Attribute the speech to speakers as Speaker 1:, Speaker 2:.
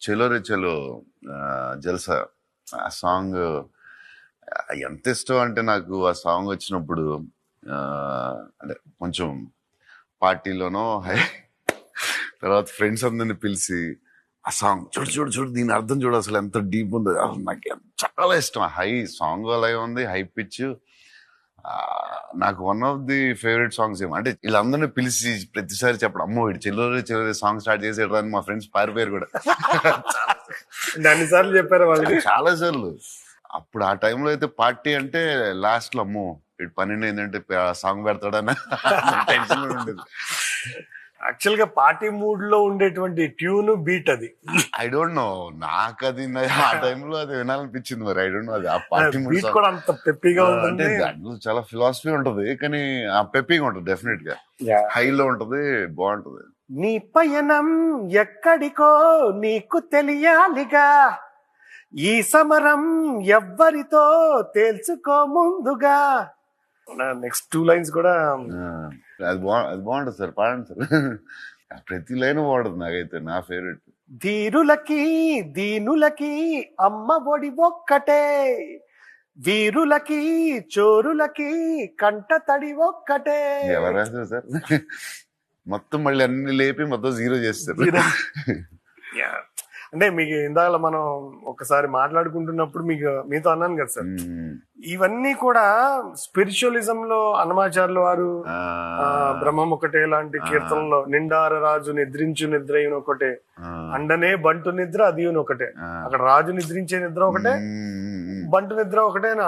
Speaker 1: చెలో రే చెలో జల్సా ఆ సాంగ్ ఎంత ఇష్టం అంటే నాకు ఆ సాంగ్ వచ్చినప్పుడు ఆ, అంటే కొంచెం పార్టీలోనో తర్వాత ఫ్రెండ్స్ అందరిని పిలిచి ఆ సాంగ్ చూడు చూడు చూడు దీని అర్థం చూడు అసలు ఎంత డీప్ ఉందో అసలు నాకు చాలా ఇష్టం హై సాంగ్ అలాగే ఉంది హై పిచ్ నాకు one of the favourite songs ఏమో అంటే వీళ్ళందరినీ పిలిచి ప్రతిసారి చెప్పడం అమ్మో వీడు చెల్లెలు చెల్లెలు సాంగ్ స్టార్ట్ చేసేయడం అని మా ఫ్రెండ్స్ పారిపోయారు కూడా
Speaker 2: అన్నిసార్లు చెప్పారు వాళ్ళకి.
Speaker 1: చాలా సార్లు అప్పుడు ఆ టైంలో అయితే పార్టీ అంటే లాస్ట్ లో అమ్మో వీడు 12 ఏంటంటే సాంగ్ పెడతాడన్న టెన్షన్ ఉండేది.
Speaker 2: యాక్చువల్ గా పార్టీ మూడ్ లో ఉండేటువంటి ట్యూన్ బీట్ అది.
Speaker 1: ఐ డోంట్ నో నాకు అది ఆ టైంలో అది వినాలనిపించింది మరి ఐ డోంట్ నో అది ఆ పార్టీ
Speaker 2: బీట్ కూడా అంత పెప్పిగా
Speaker 1: అంటే
Speaker 2: ఉంటుంది.
Speaker 1: దాంట్లో చాలా ఫిలాసఫీ ఉంటది కానీ ఆ పెప్పింగ్ ఉంటుంది డెఫినెట్ గా హైలో ఉంటది బాగుంటది.
Speaker 2: నీ పయనం ఎక్కడికో నీకు తెలియాలిగా, ఈ సమరం ఎవ్వరితో తేల్చుకో ముందుగా. నెక్స్ట్ 2 లైన్స్ కూడా
Speaker 1: అది బాగుంటది సార్ పాడండి సార్. ప్రతి లైన్ బాగుంటది నాకైతే నా ఫేవరెట్.
Speaker 2: ధీరులకి దీనులకి అమ్మ ఒడి ఒక్కటే, వీరులకి చోరులకి కంట తడి ఒక్కటే.
Speaker 1: ఎవరు రాశారు సార్? మొత్తం మళ్ళీ అన్ని లేపి మొత్తం జీరో చేస్తారు.
Speaker 2: అంటే మీకు ఇందాక మనం ఒకసారి మాట్లాడుకుంటున్నప్పుడు మీతో అన్నాను కదా సార్, ఇవన్నీ కూడా స్పిరిచువలిజం లో అన్నమాచార్యుల వారు బ్రహ్మం ఒకటే లాంటి కీర్తనలో నిండార రాజు నిద్రించు నిద్రయును ఒకటే, అండనే బంటు నిద్ర అది ఒకటే, అక్కడ రాజు నిద్రించే నిద్ర ఒకటే బంటు నిద్ర ఒకటే అని